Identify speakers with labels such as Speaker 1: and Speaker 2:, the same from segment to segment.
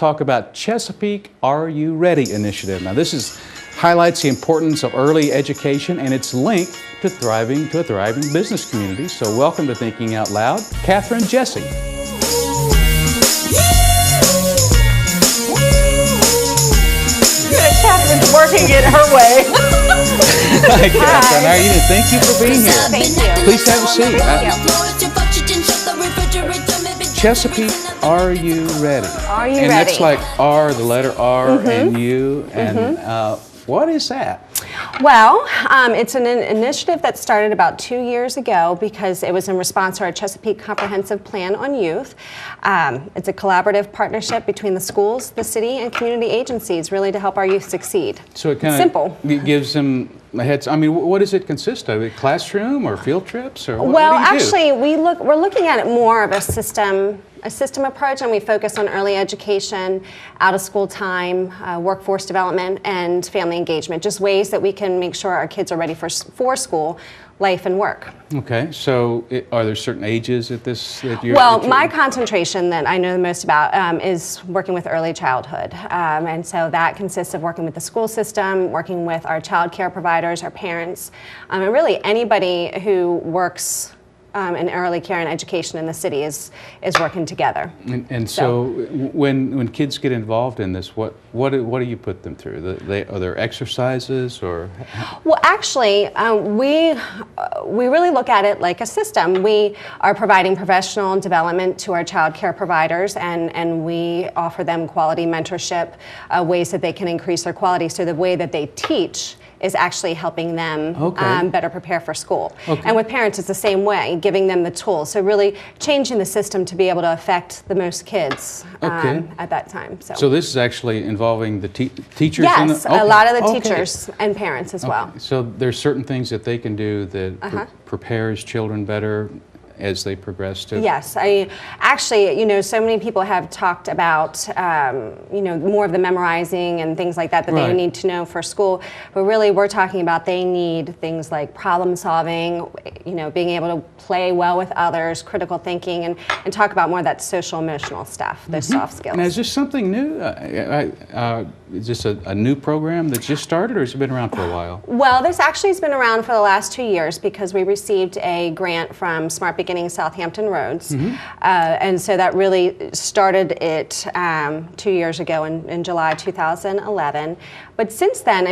Speaker 1: talk about Chesapeake Are You Ready initiative. Now this highlights the importance of early education and its link to a thriving business community. So welcome to Thinking Out Loud, Catherine Jesse.
Speaker 2: Catherine's working it her way.
Speaker 1: Hi, Catherine. How are you? Thank you for being here.
Speaker 2: Thank you.
Speaker 1: Please have a seat. Chesapeake, are you ready?
Speaker 2: Are you
Speaker 1: and
Speaker 2: ready?
Speaker 1: That's like R, the letter R, and you. And what is that?
Speaker 2: Well, it's an initiative that started about 2 years ago because it was in response to our Chesapeake Comprehensive Plan on Youth. It's a collaborative partnership between the schools, the city, and community agencies, really to help our youth succeed.
Speaker 1: So it kind of
Speaker 2: simple.
Speaker 1: Gives them a head. I mean, what does it consist of? A classroom or field trips or what,
Speaker 2: well,
Speaker 1: what do you
Speaker 2: actually,
Speaker 1: do?
Speaker 2: we're looking at it more of a system approach, and we focus on early education, out of school time, workforce development, and family engagement. Just ways that we can make sure our kids are ready for school, life, and work.
Speaker 1: Okay, so are there certain ages at this that you're?
Speaker 2: Well, my concentration that I know the most about is working with early childhood, and so that consists of working with the school system, working with our child care providers, our parents, and really anybody who works in early care and education in the city is working together.
Speaker 1: And so when kids get involved in this, what do you put them through? Are there exercises or?
Speaker 2: Well, actually, we really look at it like a system. We are providing professional development to our child care providers, and we offer them quality mentorship, ways that they can increase their quality. So the way that they teach is actually helping them better prepare for school. Okay. And with parents, it's the same way, giving them the tools. So really changing the system to be able to affect the most kids at that time. So this
Speaker 1: is actually involving the teachers?
Speaker 2: Yes, a lot of the teachers and parents as well.
Speaker 1: So there's certain things that they can do that prepares children better as they progress to?
Speaker 2: Yes, actually, so many people have talked about, more of the memorizing and things like that they need to know for school. But really, we're talking about they need things like problem solving, being able to play well with others, critical thinking, and talk about more of that social emotional stuff, those soft skills.
Speaker 1: Now, is this something new? Is this a new program that just started, or has it been around for a while?
Speaker 2: Well, this actually has been around for the last 2 years because we received a grant from Smart Beginnings Southampton Roads. And so that really started it 2 years ago in July 2011. But since then,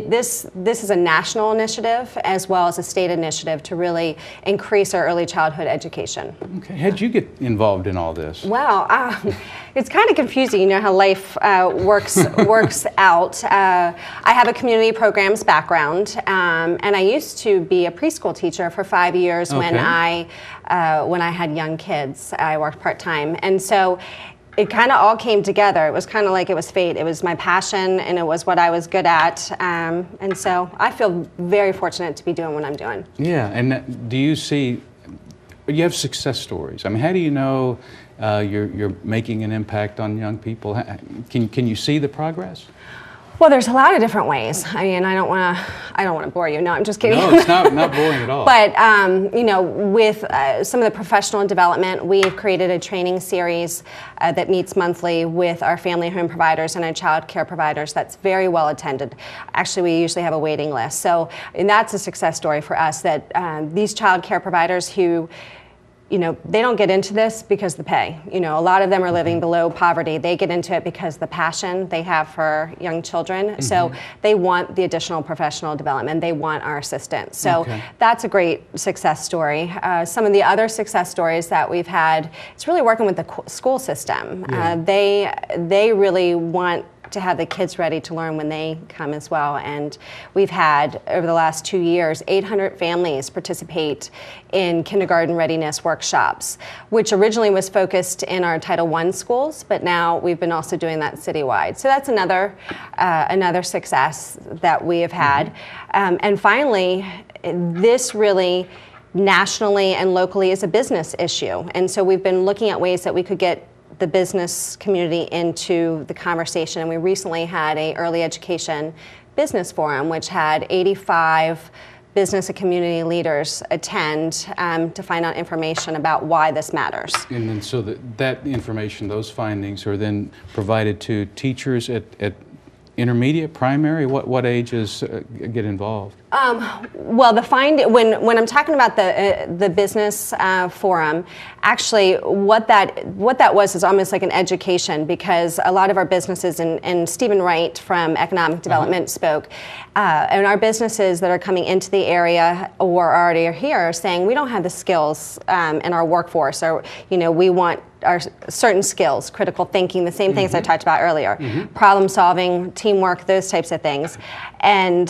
Speaker 2: this is a national initiative as well as a state initiative to really increase our early childhood education.
Speaker 1: Okay. How'd you get involved in all this?
Speaker 2: Well, it's kind of confusing, how life works out. I have a community programs background, and I used to be a preschool teacher for 5 years when I had young kids. I worked part-time, and so it kind of all came together. It was kind of like it was fate. It was my passion, and it was what I was good at, and so I feel very fortunate to be doing what I'm doing.
Speaker 1: Yeah, and do you see, you have success stories. How do you know you're making an impact on young people? Can you see the progress?
Speaker 2: Well, there's a lot of different ways. I don't want to bore you. No, I'm just kidding.
Speaker 1: No, it's not boring at all.
Speaker 2: But with some of the professional development, we've created a training series that meets monthly with our family home providers and our child care providers. That's very well attended. Actually, we usually have a waiting list. And that's a success story for us. That these child care providers who they don't get into this because of the pay. A lot of them are living below poverty. They get into it because of the passion they have for young children. So they want the additional professional development. They want our assistance. So that's a great success story. Some of the other success stories that we've had, it's really working with the school system. Yeah. They really want to have the kids ready to learn when they come as well. And we've had, over the last 2 years, 800 families participate in kindergarten readiness workshops, which originally was focused in our Title I schools, but now we've been also doing that citywide. So that's another success that we have had. And finally, this really nationally and locally is a business issue. And so we've been looking at ways that we could get the business community into the conversation. And we recently had an early education business forum, which had 85 business and community leaders attend to find out information about why this matters.
Speaker 1: And then so that information, those findings are then provided to teachers at intermediate, primary? What ages get involved?
Speaker 2: Well, when I'm talking about the business forum, actually what that was is almost like an education, because a lot of our businesses, and Stephen Wright from Economic Development spoke, and our businesses that are coming into the area or already are here are saying we don't have the skills in our workforce, or we want our certain skills, critical thinking, the same things I talked about earlier, problem solving, teamwork, those types of things. And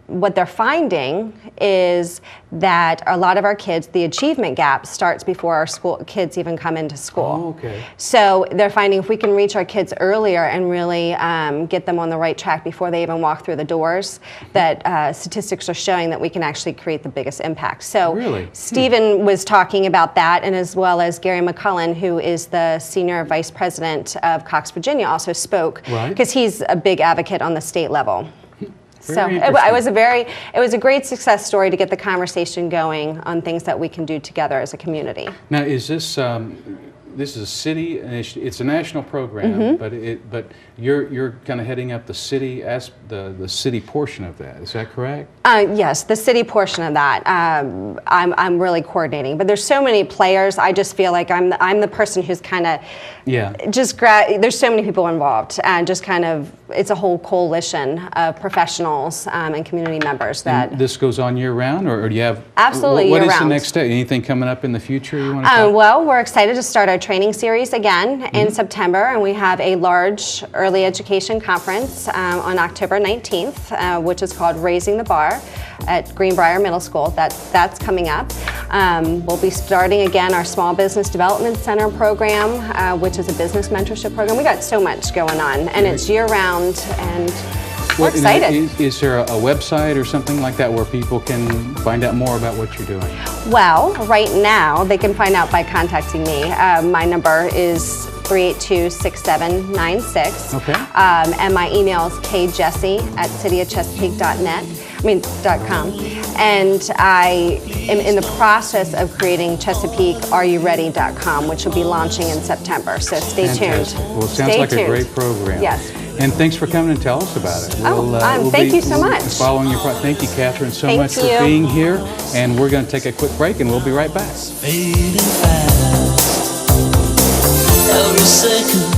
Speaker 2: what they're finding is that a lot of our kids, the achievement gap starts before our school kids even come into school.
Speaker 1: Oh, okay.
Speaker 2: So they're finding if we can reach our kids earlier and really get them on the right track before they even walk through the doors, that statistics are showing that we can actually create the biggest impact. So
Speaker 1: really?
Speaker 2: Stephen was talking about that, and as well as Gary McCullen, who is the Senior Vice President of Cox, Virginia, also spoke, because he's a big advocate on the state level. So it was a great success story to get the conversation going on things that we can do together as a community.
Speaker 1: Now, is this this is a city initiative? It's a national program, but you're kind of heading up the city the city portion of that. Is that correct?
Speaker 2: Yes, the city portion of that. I'm really coordinating, but there's so many players. I just feel like I'm the person who's kind of there's so many people involved, and just kind of it's a whole coalition of professionals and community members that.
Speaker 1: And this goes on year round, or do you have
Speaker 2: absolutely
Speaker 1: what
Speaker 2: year
Speaker 1: is
Speaker 2: round.
Speaker 1: the next step? Anything coming up in the future you want to talk?
Speaker 2: Well, we're excited to start our training series again in September, and we have a large early education conference on October 19th, which is called Raising the Bar at Greenbrier Middle School. That's coming up. We'll be starting again our Small Business Development Center program, which is a business mentorship program. We got so much going on, and it's year-round, and we're excited.
Speaker 1: Is there a website or something like that where people can find out more about what you're doing?
Speaker 2: Well, right now they can find out by contacting me. My number is 382-6796.
Speaker 1: Okay.
Speaker 2: And my email is kjessie@cityofchesapeake.com. And I am in the process of creating ChesapeakeAreYouReady.com, which will be launching in September. So stay tuned.
Speaker 1: Well, it sounds like a great program.
Speaker 2: Yes.
Speaker 1: And thanks for coming and tell us about it.
Speaker 2: Thank you so much.
Speaker 1: Following your thank you, Catherine, so much for being here. And we're going to take a quick break, and we'll be right back.
Speaker 3: Fading fast, every second